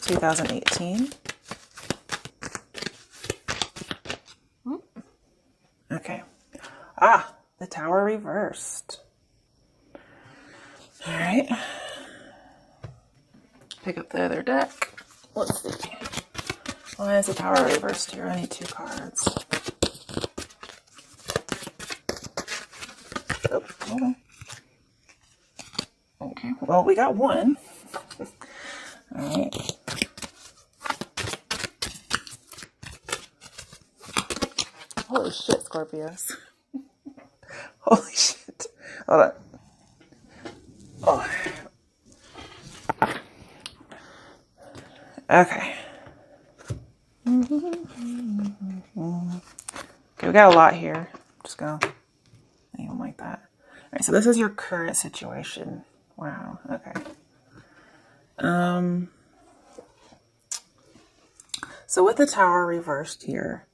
2018. Okay. Ah, the Tower reversed. All right. Pick up the other deck. Let's see. Why is the Tower reversed here? I need 2 cards. Oh, hold on. Okay, well, we got 1. All right. Holy shit, Scorpios. Holy shit. Hold on. Oh. Okay. Okay, we got a lot here. Just go. I don't like that. All right, so this is your current situation. Wow. Okay. So with the Tower reversed here,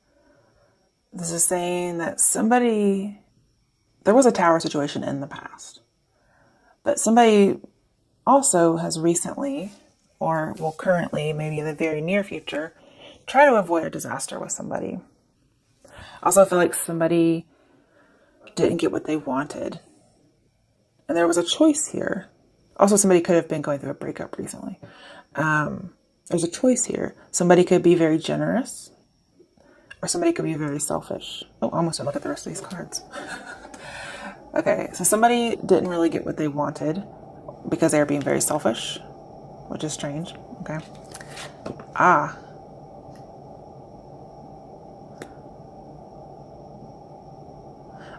this is saying that there was a Tower situation in the past, but somebody also has recently, or will currently, maybe in the very near future, try to avoid a disaster with somebody. Also, I feel like somebody didn't get what they wanted. And there was a choice here. Also, somebody could have been going through a breakup recently. There's a choice here. Somebody could be very generous, or somebody could be very selfish. Oh, I almost didn't look at the rest of these cards. Okay, so somebody didn't really get what they wanted because they were being very selfish, which is strange. Okay. Ah.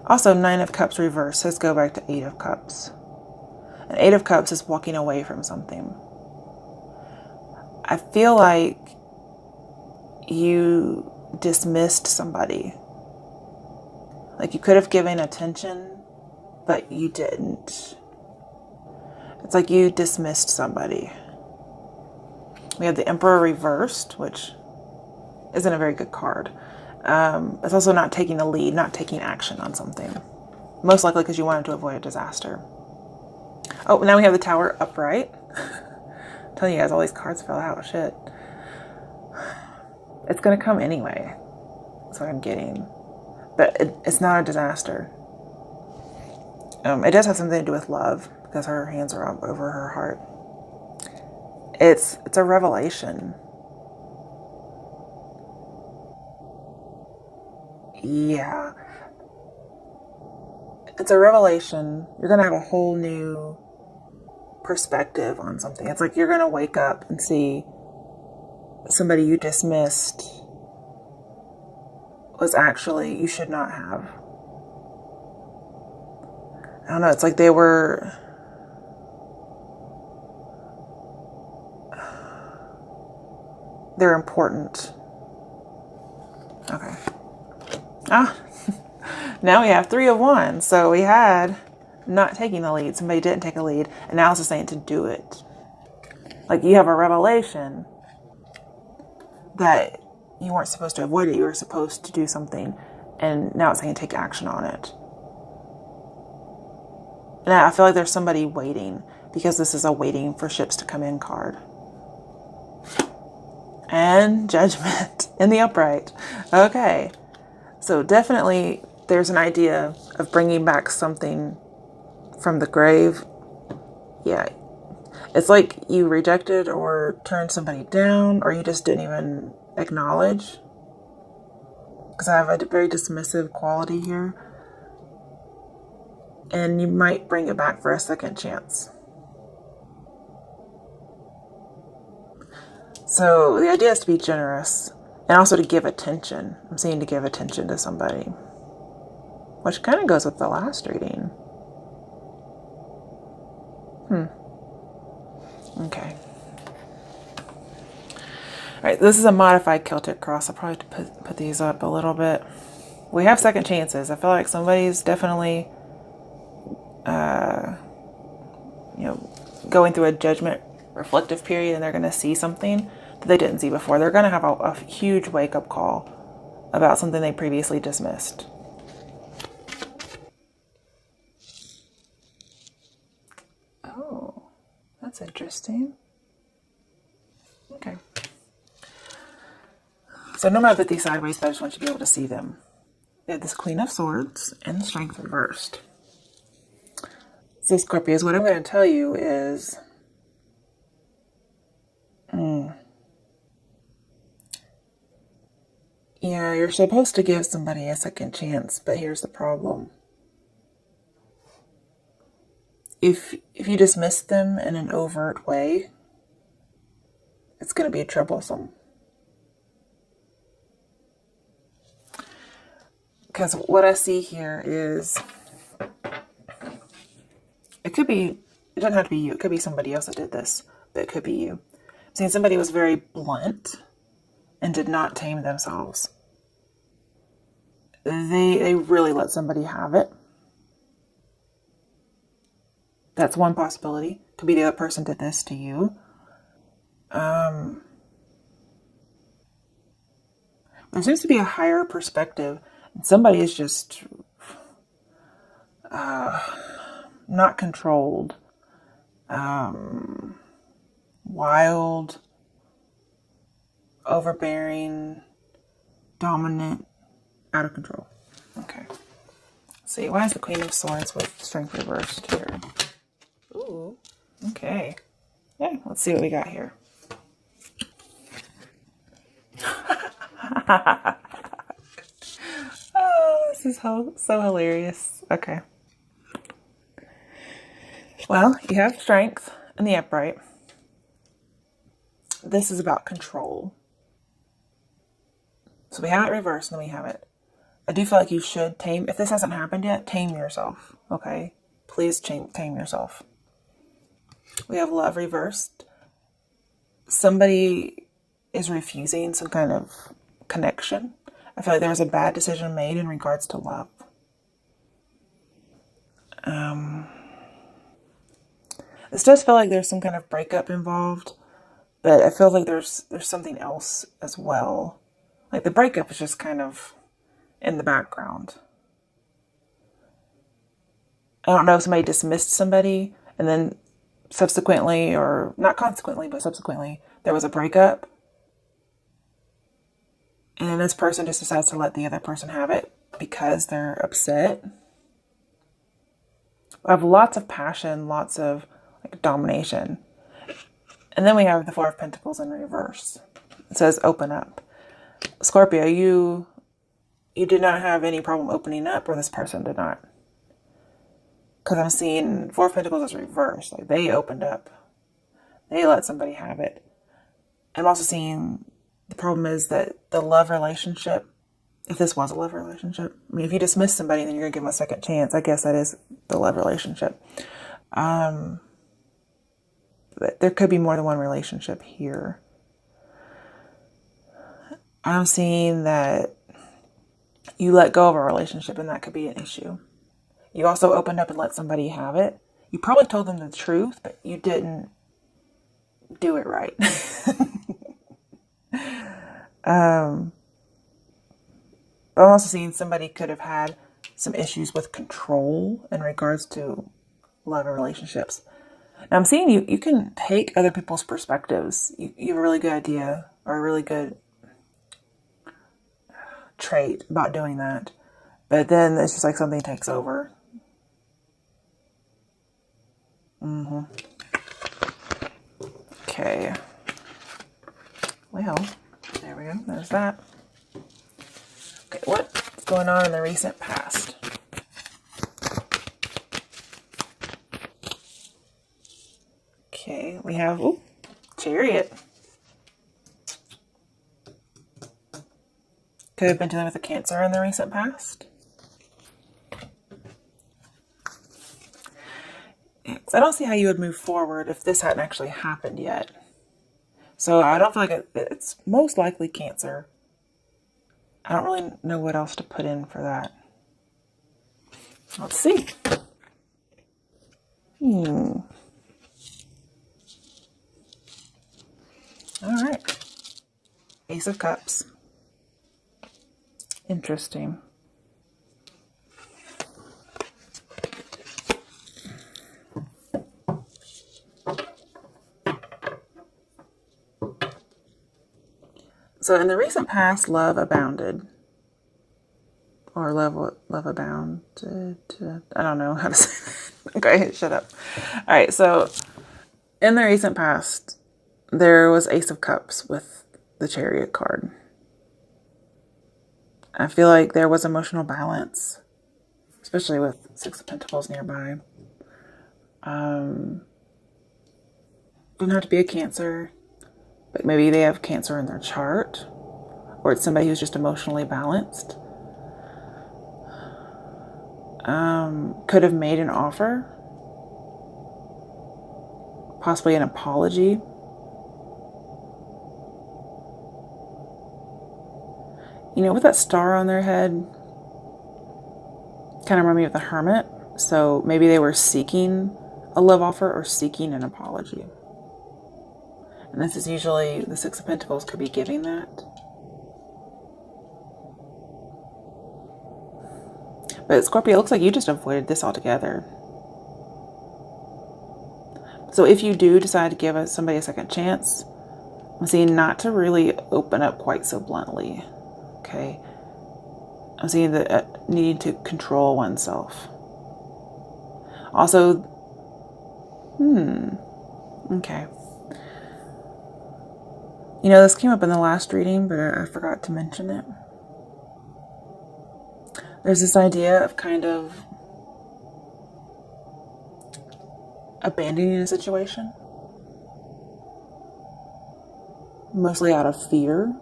Also, 9 of Cups reversed. Let's go back to 8 of Cups. And 8 of Cups is walking away from something. I feel like you dismissed somebody. Like you could have given attention, but you didn't. It's like you dismissed somebody. We have the Emperor reversed, which isn't a very good card. It's also not taking the lead, not taking action on something. Most likely because you wanted to avoid a disaster. Oh, now we have the Tower upright. I'm telling you guys, all these cards fell out. Shit. It's going to come anyway. That's what I'm getting. But it's not a disaster. It does have something to do with love because her hands are up over her heart. It's a revelation. Yeah. It's a revelation. You're going to have a whole new perspective on something. It's like you're going to wake up and see somebody you dismissed was actually, you should not have. I don't know. It's like they're important. Okay. Ah, now we have 3 of Wands. So we had not taking the lead. Somebody didn't take a lead. And now it's just saying to do it. Like you have a revelation that you weren't supposed to avoid it. You were supposed to do something. And now it's saying take action on it. And I feel like there's somebody waiting because this is a waiting for ships to come in card. And Judgment in the upright. Okay. So definitely there's an idea of bringing back something from the grave. Yeah. It's like you rejected or turned somebody down, or you just didn't even acknowledge. Because I have a very dismissive quality here. And you might bring it back for a second chance. So the idea is to be generous and also to give attention. I'm saying to give attention to somebody, which kind of goes with the last reading. Okay. All right, this is a modified Celtic cross. I'll probably have to put these up a little bit. We have second chances. I feel like somebody's definitely, going through a judgment reflective period, and they're going to see something that they didn't see before. They're going to have a huge wake-up call about something they previously dismissed. Oh, that's interesting. Okay. So no matter these sideways, but I just want you to be able to see them. We have this Queen of Swords and the Strength reversed. So Scorpios, what I'm going to tell you is, yeah, you're supposed to give somebody a second chance, but here's the problem. If you dismiss them in an overt way, it's going to be troublesome. Because what I see here is, it doesn't have to be you. It could be somebody else that did this, but it could be you. I'm seeing somebody was very blunt and did not tame themselves. They really let somebody have it. That's one possibility. Could be the other person did this to you. There seems to be a higher perspective. And somebody is just not controlled. Wild, overbearing, dominant, out of control. Okay. Let's see, why is the Queen of Swords with Strength reversed here? Ooh, okay. Yeah, let's see what we got here. Oh, this is so hilarious. Okay. Well, you have Strength in the upright. This is about control. So we have it reversed and then we have it. I do feel like you should tame, if this hasn't happened yet, tame yourself, okay? Please tame yourself. We have Love reversed. Somebody is refusing some kind of connection. I feel like there was a bad decision made in regards to love. This does feel like there's some kind of breakup involved, but I feel like there's something else as well. Like the breakup is just kind of in the background. I don't know if somebody dismissed somebody and then subsequently, or not consequently, but subsequently, there was a breakup. And then this person just decides to let the other person have it because they're upset. I have lots of passion, lots of like domination. And then we have the Four of Pentacles in reverse. It says open up. Scorpio, you did not have any problem opening up, or this person did not. Because I'm seeing Four of Pentacles is reversed. Like they opened up. They let somebody have it. I'm also seeing the problem is that the love relationship, if this was a love relationship, I mean, if you dismiss somebody, then you're going to give them a second chance. I guess that is the love relationship. But there could be more than one relationship here. I'm seeing that you let go of a relationship and that could be an issue. You also opened up and let somebody have it. You probably told them the truth, but you didn't do it right. I'm also seeing somebody could have had some issues with control in regards to love and relationships. Now I'm seeing you can take other people's perspectives. You have a really good idea or a really good trait about doing that. But then it's just like something takes over. Okay. Well, there we go. There's that. Okay, what's going on in the recent past? Okay, we have Chariot. Could have been dealing with a Cancer in the recent past. I don't see how you would move forward if this hadn't actually happened yet. So I don't feel like it's most likely Cancer. I don't really know what else to put in for that. Let's see. All right. Ace of Cups. Interesting. So in the recent past, love abounded. Or love abounded. I don't know how to say that. Okay, shut up. All right, so in the recent past, there was Ace of Cups with the Chariot card. I feel like there was emotional balance, especially with Six of Pentacles nearby. Didn't have to be a Cancer, but maybe they have Cancer in their chart, or it's somebody who's just emotionally balanced. Could have made an offer, possibly an apology. You know, with that star on their head, kind of remind me of the Hermit. So maybe they were seeking a love offer or seeking an apology. And this is usually, the Six of Pentacles could be giving that. But Scorpio, it looks like you just avoided this altogether. So if you do decide to give somebody a second chance, I'm seeing not to really open up quite so bluntly. Okay. I'm seeing that needing to control oneself. Also, okay. You know, this came up in the last reading, but I forgot to mention it. There's this idea of kind of abandoning a situation, mostly out of fear.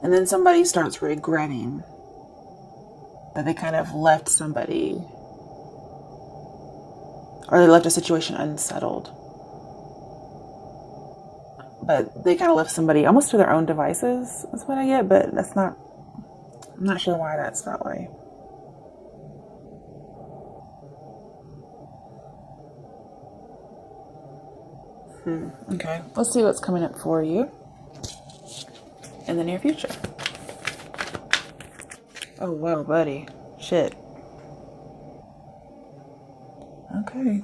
And then somebody starts regretting that they kind of left somebody, or they left a situation unsettled. But they kind of left somebody almost to their own devices, is what I get, but that's not, I'm not sure why that's that way. Okay, let's see what's coming up for you in the near future. Oh, whoa, buddy. Shit. Okay.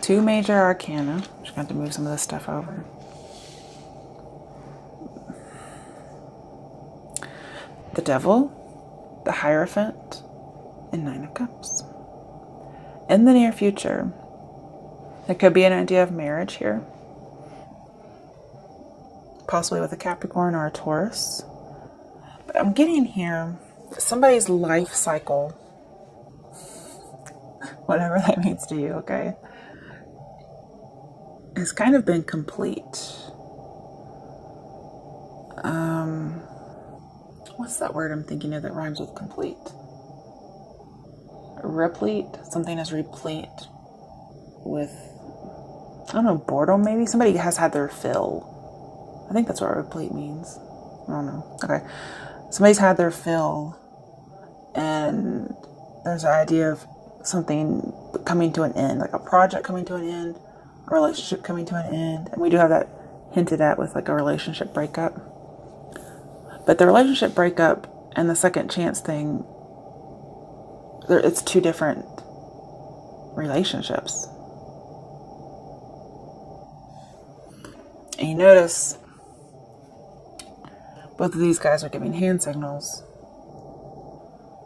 Two major arcana. I'm just going to have to move some of this stuff over. The Devil, the Hierophant, and Nine of Cups. In the near future, there could be an idea of marriage here. Possibly with a Capricorn or a Taurus. But I'm getting here somebody's life cycle, whatever that means to you, okay, has kind of been complete. What's that word I'm thinking of that rhymes with complete? Replete. Something is replete with, I don't know, boredom maybe? Somebody has had their fill. I think that's what replete means. I don't know. Okay. Somebody's had their fill, and there's an idea of something coming to an end, like a project coming to an end, a relationship coming to an end. And we do have that hinted at with like a relationship breakup. But the relationship breakup and the second chance thing, it's two different relationships. And you notice both of these guys are giving hand signals,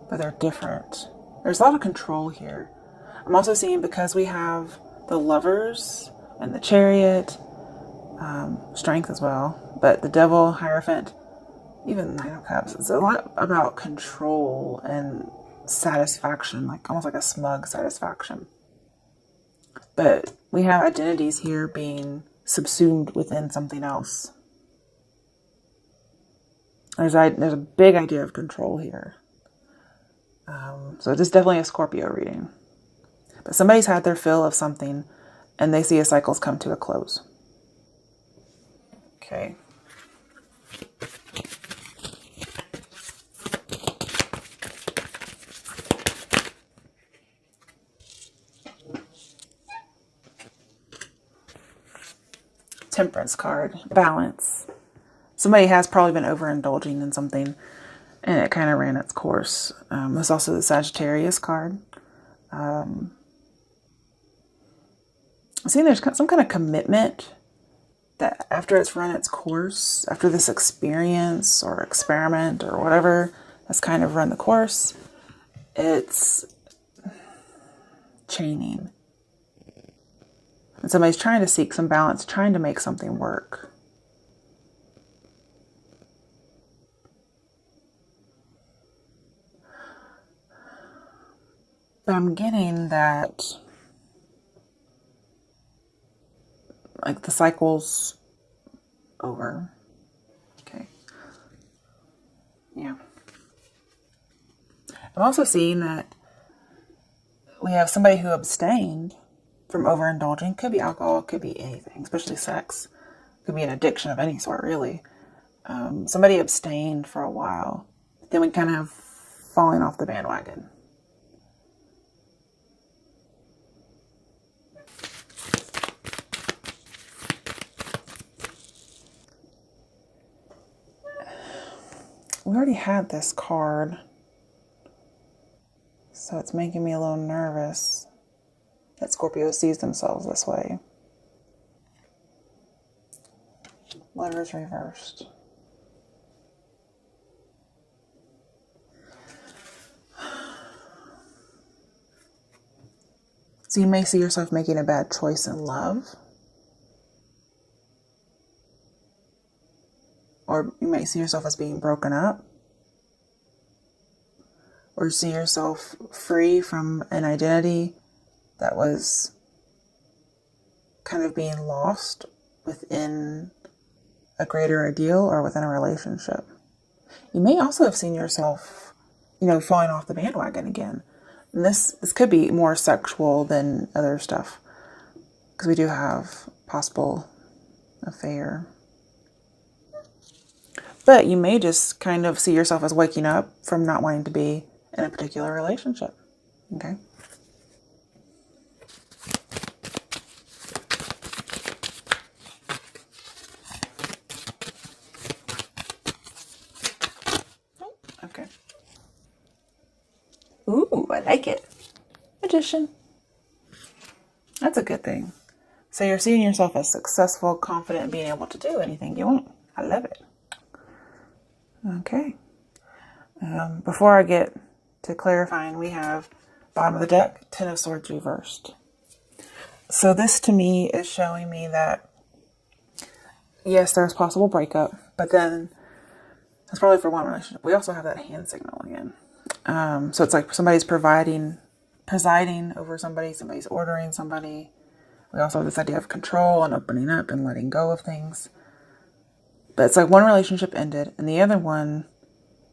but they're different. There's a lot of control here. I'm also seeing, because we have the Lovers and the Chariot, Strength as well, but the Devil, Hierophant, even Nine of Cups, it's a lot about control and satisfaction, like almost like a smug satisfaction. But we have identities here being subsumed within something else. There's a big idea of control here. So it's definitely a Scorpio reading. But somebody's had their fill of something, and they see a cycle's come to a close. Okay. Temperance card. Balance. Somebody has probably been overindulging in something, and it kind of ran its course. There's also the Sagittarius card. I'm seeing there's some kind of commitment that after it's run its course, after this experience or experiment or whatever has kind of run the course, it's chaining. And somebody's trying to seek some balance, trying to make something work. But I'm getting that, like, the cycle's over. Okay. Yeah. I'm also seeing that we have somebody who abstained from overindulging. Could be alcohol, could be anything, especially sex. Could be an addiction of any sort, really. Somebody abstained for a while. Then we kind of falling off the bandwagon. We already had this card, so it's making me a little nervous that Scorpio sees themselves this way. Lovers reversed. So you may see yourself making a bad choice in love. Or you may see yourself as being broken up. Or see yourself free from an identity that was kind of being lost within a greater ideal or within a relationship. You may also have seen yourself, falling off the bandwagon again. And this could be more sexual than other stuff, because we do have possible affair. But you may just kind of see yourself as waking up from not wanting to be in a particular relationship. Okay? Okay. Ooh, I like it. Magician. That's a good thing. So you're seeing yourself as successful, confident, being able to do anything you want. I love it. Okay. Before I get to clarifying, we have bottom of the deck, Ten of Swords reversed. So this to me is showing me that, yes, there's possible breakup, but then that's probably for one relationship. We also have that hand signal again. So it's like somebody's presiding over somebody, somebody's ordering somebody. We also have this idea of control and opening up and letting go of things. But it's like one relationship ended, and the other one,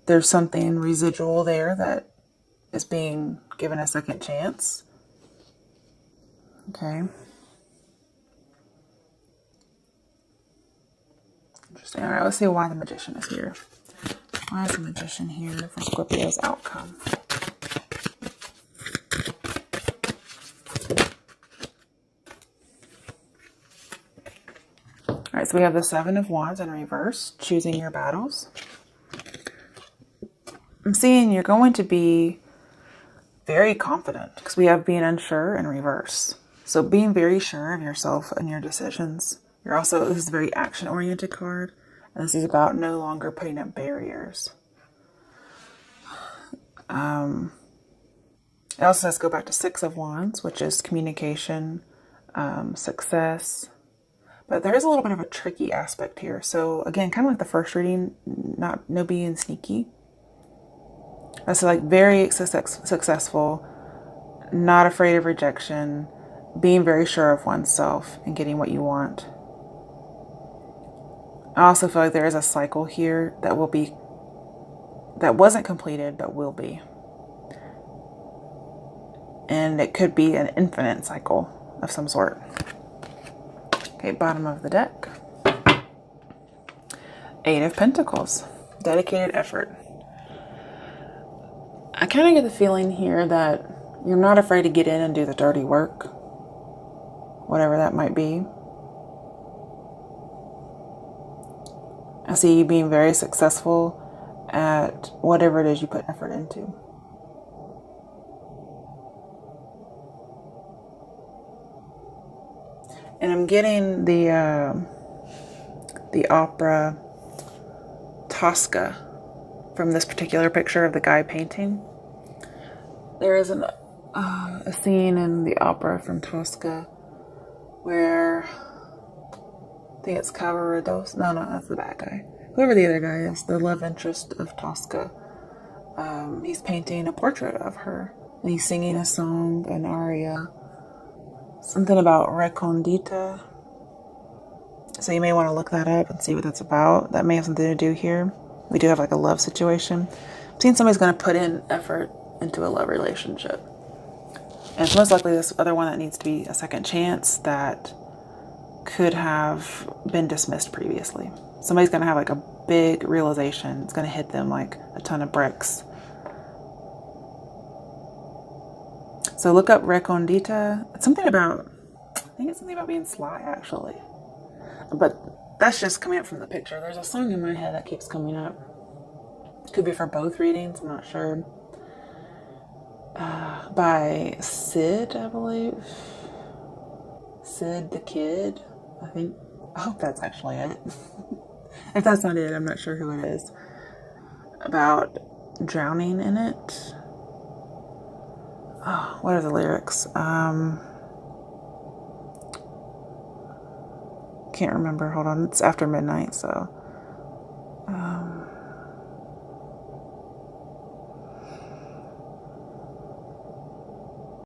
there's something residual there that is being given a second chance. Okay. Interesting. All right, let's see why the Magician is here. Why is the Magician here for Scorpio's outcome? All right, so we have the Seven of Wands in reverse, choosing your battles. I'm seeing you're going to be very confident, because we have being unsure in reverse. So being very sure of yourself and your decisions. This is a very action-oriented card. And this is about no longer putting up barriers. It also says go back to Six of Wands, which is communication, success. But there is a little bit of a tricky aspect here. So again, kind of like the first reading, no being sneaky. So like very successful, not afraid of rejection, being very sure of oneself and getting what you want. I also feel like there is a cycle here that wasn't completed, but will be. And it could be an infinite cycle of some sort. Okay, bottom of the deck. Eight of Pentacles, dedicated effort. I kind of get the feeling here that you're not afraid to get in and do the dirty work, whatever that might be. I see you being very successful at whatever it is you put effort into. And I'm getting the opera Tosca from this particular picture of the guy painting. There is a scene in the opera from Tosca where I think it's Cavaradossi. No, that's the bad guy. Whoever the other guy is, the love interest of Tosca. He's painting a portrait of her. And he's singing a song, an aria. Something about Recondita. So you may want to look that up and see what that's about. That may have something to do here. We do have like a love situation. I'm seeing somebody's going to put in effort into a love relationship. And it's most likely this other one that needs to be a second chance that could have been dismissed previously. Somebody's going to have like a big realization. It's going to hit them like a ton of bricks. So look up Recondita. It's something about, I think it's something about being sly actually. But that's just coming up from the picture. There's a song in my head that keeps coming up. Could be for both readings, I'm not sure. By Sid, I believe. Sid the Kid, I think. I hope that's actually it. If that's not it, I'm not sure who it is. About drowning in it. Oh, what are the lyrics? Can't remember. Hold on. It's after midnight, so.